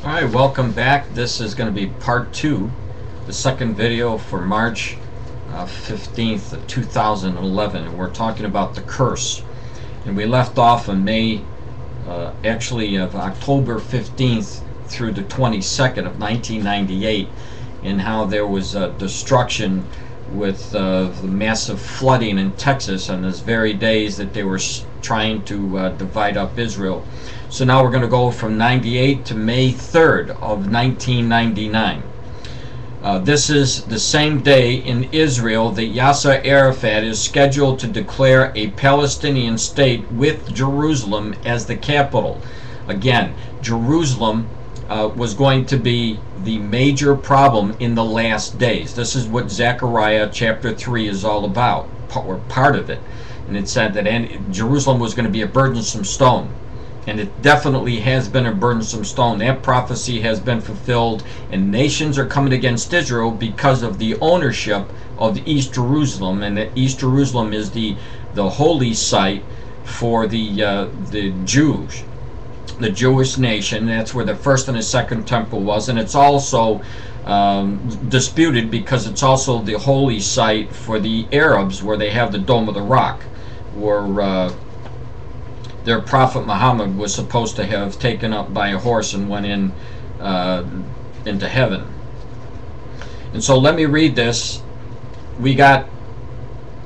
Alright, welcome back. This is going to be part 2, the second video for March 15th of 2011. And we're talking about the curse. And we left off on of October 15th through the 22nd of 1998, and how there was destruction with the massive flooding in Texas on those very days that they were trying to divide up Israel. So now we're going to go from 98 to May 3rd of 1999. This is the same day in Israel that Yasser Arafat is scheduled to declare a Palestinian state with Jerusalem as the capital. Again, Jerusalem was going to be the major problem in the last days. This is what Zechariah chapter 3 is all about, or part of it. And it said that Jerusalem was going to be a burdensome stone. And it definitely has been a burdensome stone. That prophecy has been fulfilled, and nations are coming against Israel because of the ownership of East Jerusalem. And that East Jerusalem is the holy site for the Jews, the Jewish nation. That's where the first and the second temple was, and it's also disputed because it's also the holy site for the Arabs, where they have the Dome of the Rock, where their prophet Muhammad was supposed to have taken up by a horse and went into heaven. And so let me read this. We got,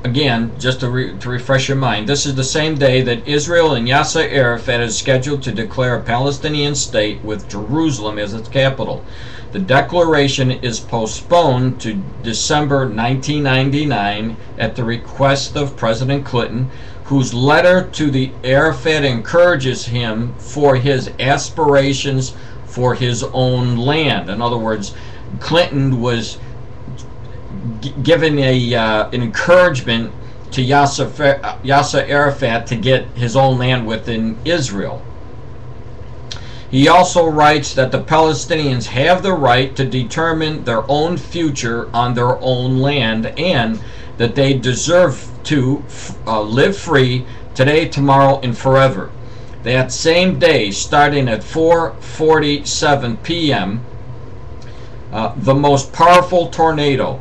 again, just to refresh your mind, this is the same day that Israel and Yasser Arafat is scheduled to declare a Palestinian state with Jerusalem as its capital. The declaration is postponed to December 1999 at the request of President Clinton, whose letter to the Arafat encourages him for his aspirations for his own land. In other words, Clinton was given an encouragement to Yasser Arafat to get his own land within Israel. He also writes that the Palestinians have the right to determine their own future on their own land, and that they deserve to live free today, tomorrow, and forever. That same day, starting at 4:47 p.m., the most powerful tornado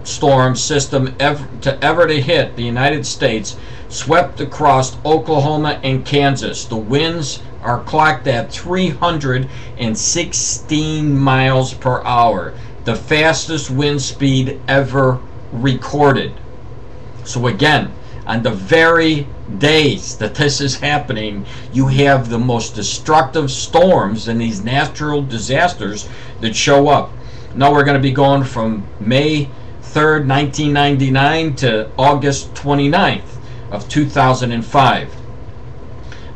storm system ever to hit the United States swept across Oklahoma and Kansas. The winds are clocked at 316 miles per hour, the fastest wind speed ever recorded. So again, on the very days that this is happening, you have the most destructive storms and these natural disasters that show up. Now we're going to be going from May 3rd, 1999 to August 29th of 2005.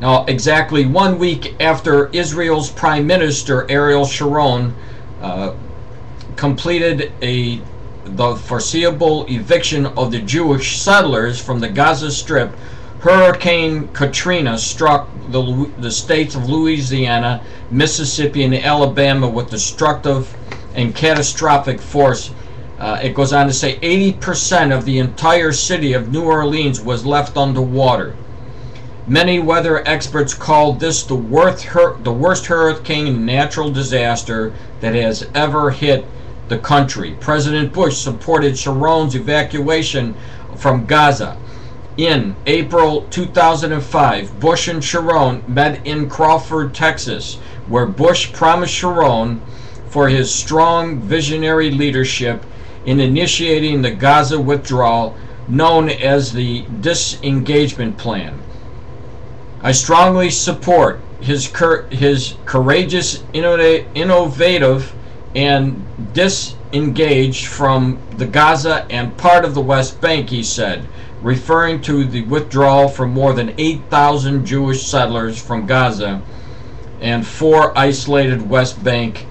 Now, exactly 1 week after Israel's Prime Minister Ariel Sharon completed the foreseeable eviction of the Jewish settlers from the Gaza Strip, Hurricane Katrina struck the states of Louisiana, Mississippi, and Alabama with destructive and catastrophic force. It goes on to say 80% of the entire city of New Orleans was left underwater. Many weather experts called this the worst hurricane and natural disaster that has ever hit the country. President Bush supported Sharon's evacuation from Gaza. In April 2005, Bush and Sharon met in Crawford, Texas, where Bush promised Sharon for his strong visionary leadership in initiating the Gaza withdrawal, known as the Disengagement Plan. I strongly support his courageous, innovative, and disengaged from the Gaza and part of the West Bank, he said, referring to the withdrawal from more than 8,000 Jewish settlers from Gaza and 4 isolated West Bank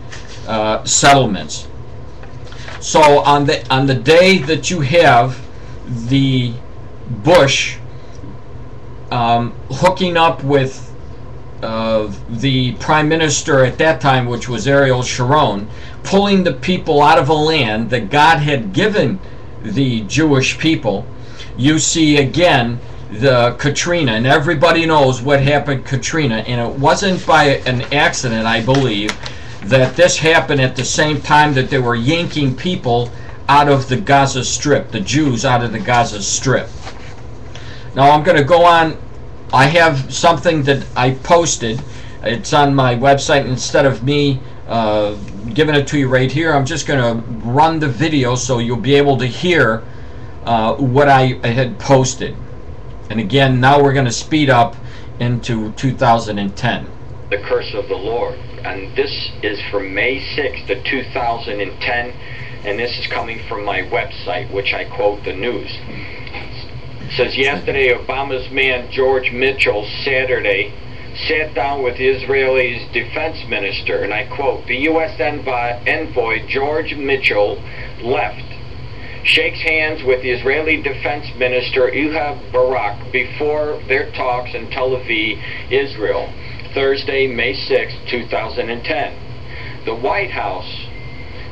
settlements. So on the day that you have the Bush hooking up with the Prime Minister at that time, which was Ariel Sharon, pulling the people out of a land that God had given the Jewish people, you see again the Katrina, and everybody knows what happened Katrina, and it wasn't by an accident, I believe, that this happened at the same time that they were yanking people out of the Gaza Strip, the Jews out of the Gaza Strip. Now I'm going to go on. I have something that I posted. It's on my website. Instead of me giving it to you right here, I'm just going to run the video so you'll be able to hear what I had posted. And again, now we're going to speed up into 2010. The curse of the Lord. And this is from May 6th of 2010. And this is coming from my website, which I quote the news. It says, yesterday, Obama's man, George Mitchell, Saturday, sat down with Israel's defense minister, and I quote, the U.S. envoy, George Mitchell, left, shakes hands with the Israeli defense minister, Ehud Barak, before their talks in Tel Aviv, Israel, Thursday, May 6, 2010. The White House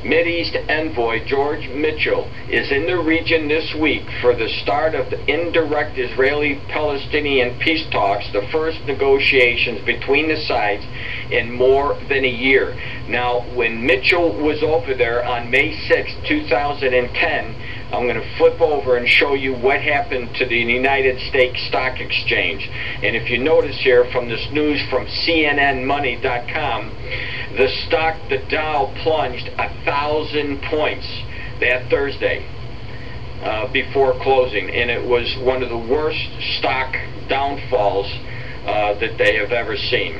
Mideast envoy George Mitchell is in the region this week for the start of the indirect Israeli-Palestinian peace talks, the first negotiations between the sides in more than a year. Now, when Mitchell was over there on May 6, 2010, I'm going to flip over and show you what happened to the United States Stock Exchange. And if you notice here from this news from CNNmoney.com, the Dow plunged 1,000 points that Thursday before closing, and it was one of the worst stock downfalls that they have ever seen.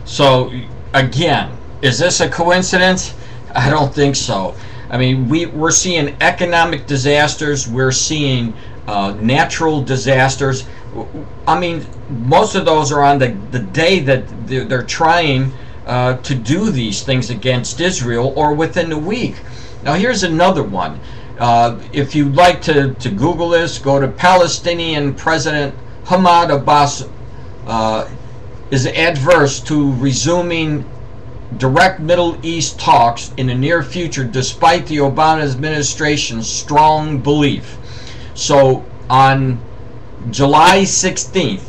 So again, is this a coincidence? I don't think so. I mean, we're seeing economic disasters, we're seeing natural disasters. I mean, most of those are on the day that they're trying to do these things against Israel, or within the week. Now here's another one. If you'd like to Google this, go to Palestinian President Mahmoud Abbas is adverse to resuming direct Middle East talks in the near future despite the Obama administration's strong belief. So on July 16th,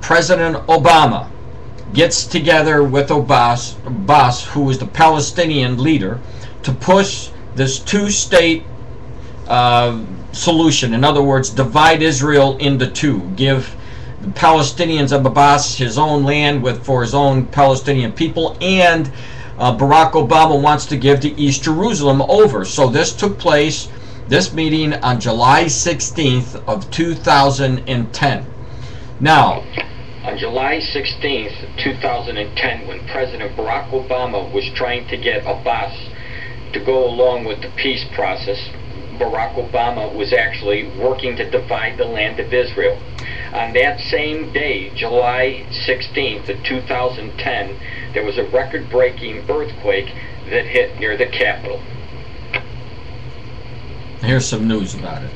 President Obama gets together with Abbas, who is the Palestinian leader, to push this two-state solution. In other words, divide Israel into two. Give the Palestinians of Abbas his own land for his own Palestinian people, and Barack Obama wants to give the East Jerusalem over. So this took place, this meeting, on July 16th of 2010. Now, on July 16th, 2010, when President Barack Obama was trying to get Abbas to go along with the peace process, Barack Obama was actually working to divide the land of Israel. On that same day, July 16th of 2010, there was a record-breaking earthquake that hit near the Capitol. Here's some news about it.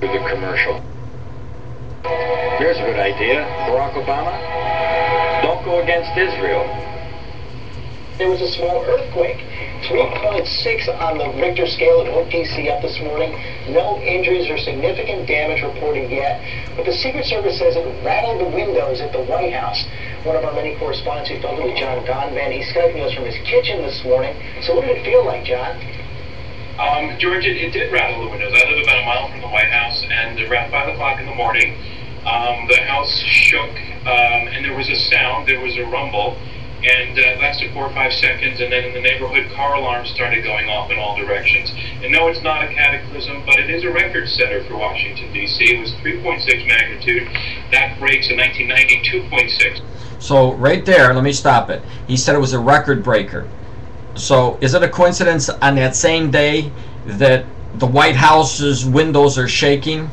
The commercial. Here's a good idea, Barack Obama. Don't go against Israel. There was a small earthquake, 3.6 on the Richter scale at OPC up this morning. No injuries or significant damage reported yet, but the Secret Service says it rattled the windows at the White House. One of our many correspondents who talked with John Donvan, he's Skyping us from his kitchen this morning. So what did it feel like, John? George, it did rattle the windows. I live about a mile from the White House, and around 5 o'clock in the morning, the house shook, and there was a sound, there was a rumble, and it lasted 4 or 5 seconds, and then in the neighborhood, car alarms started going off in all directions. And no, it's not a cataclysm, but it is a record setter for Washington, D.C. It was 3.6 magnitude. That breaks in 1990, 2.6. So right there, let me stop it. He said it was a record breaker. So is it a coincidence on that same day that the White House's windows are shaking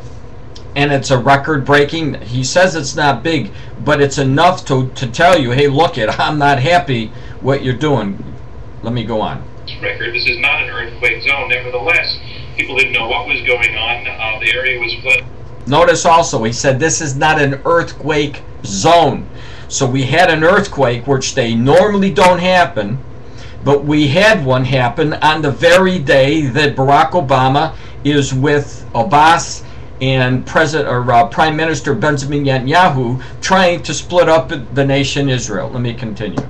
and it's a record breaking? He says it's not big, but it's enough to tell you, hey, look it, I'm not happy what you're doing. Let me go on. Record. This is not an earthquake zone. Nevertheless, people didn't know what was going on. The area was flooded. Notice also, he said this is not an earthquake zone. So we had an earthquake, which they normally don't happen. But we had one happen on the very day that Barack Obama is with Abbas and Prime Minister Benjamin Netanyahu trying to split up the nation Israel. Let me continue.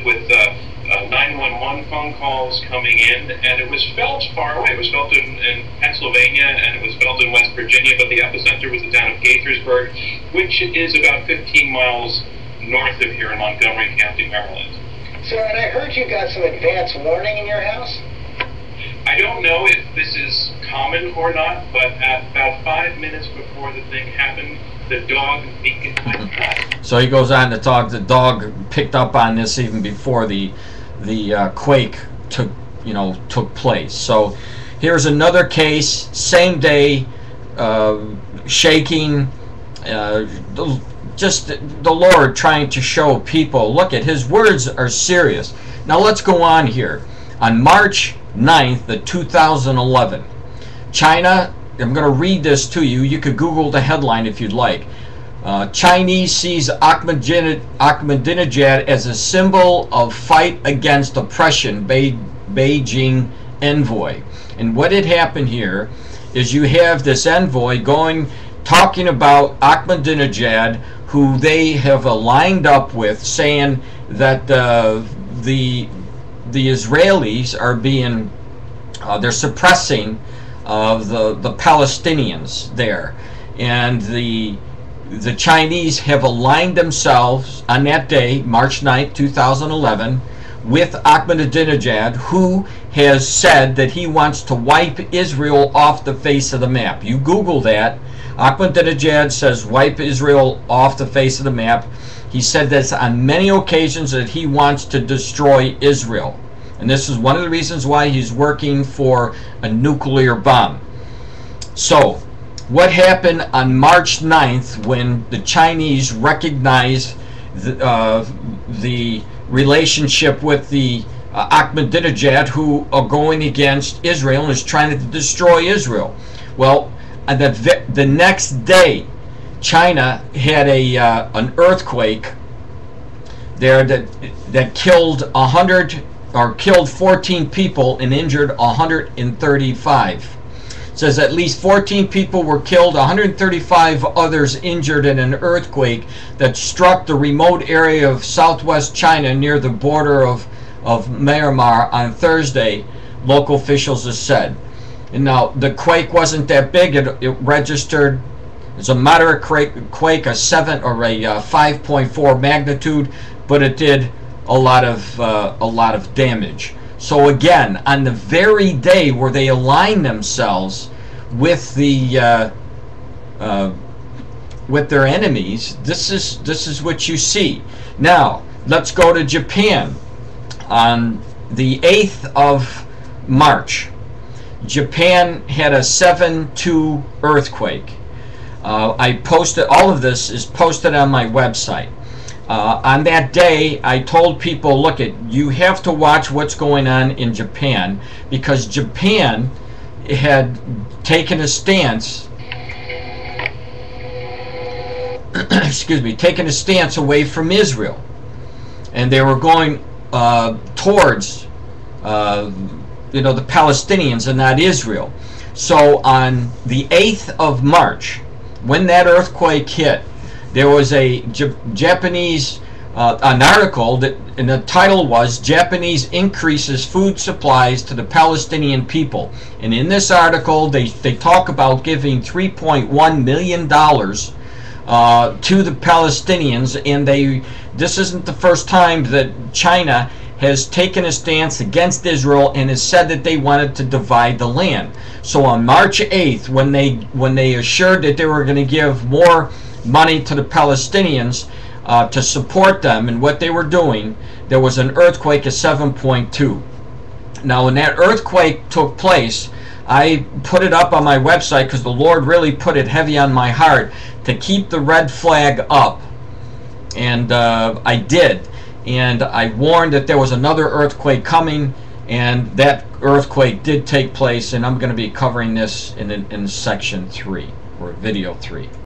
With 911 phone calls coming in, and it was felt far away. It was felt in Pennsylvania, and it was felt in West Virginia, but the epicenter was the town of Gaithersburg, which is about 15 miles north of here in Montgomery County, Maryland. So, and I heard you got some advance warning in your house? I don't know if this is common or not, but at about 5 minutes before the thing happened, the dog began to cry. So he goes on to talk. The dog picked up on this even before the quake took place. So here's another case, same day, shaking. Just the Lord trying to show people, look at his words are serious. Now let's go on here. On March 9th, 2011, China, I'm going to read this to you. You could Google the headline if you'd like. Chinese sees Ahmadinejad as a symbol of fight against oppression, Beijing envoy. And what had happened here is you have this envoy talking about Ahmadinejad, who they have aligned up with, saying that the Israelis are being they're suppressing the Palestinians there, and the Chinese have aligned themselves on that day, March 9th, 2011, with Ahmadinejad, who has said that he wants to wipe Israel off the face of the map. You Google that. Ahmadinejad says wipe Israel off the face of the map. He said this on many occasions, that he wants to destroy Israel. And this is one of the reasons why he's working for a nuclear bomb. So, what happened on March 9th when the Chinese recognized the relationship with the Ahmadinejad, who are going against Israel and is trying to destroy Israel? Well, the next day, China had an earthquake there that killed 14 people and injured 135. It says at least 14 people were killed, 135 others injured in an earthquake that struck the remote area of southwest China near the border of Myanmar on Thursday, local officials have said. And now, the quake wasn't that big. It registered as a moderate quake, a 7 or a 5.4 magnitude, but it did a lot of damage. So again, on the very day where they align themselves with their enemies, this is what you see. Now let's go to Japan. On the 8th of March, Japan had a 7.2 earthquake. I posted, all of this is posted on my website. On that day, I told people, look, you have to watch what's going on in Japan, because Japan had taken a stance taken a stance away from Israel, and they were going towards the Palestinians and not Israel. So on the 8th of March, when that earthquake hit, there was a Japanese an article and the title was "Japanese Increases Food Supplies to the Palestinian People." And in this article, they talk about giving $3.1 million to the Palestinians, and this isn't the first time that China has taken a stance against Israel and has said that they wanted to divide the land. So on March 8th, when they assured that they were going to give more money to the Palestinians to support them and what they were doing, there was an earthquake of 7.2. Now when that earthquake took place, I put it up on my website because the Lord really put it heavy on my heart to keep the red flag up, and I did. And I warned that there was another earthquake coming, and that earthquake did take place, and I'm going to be covering this in section 3 or video 3.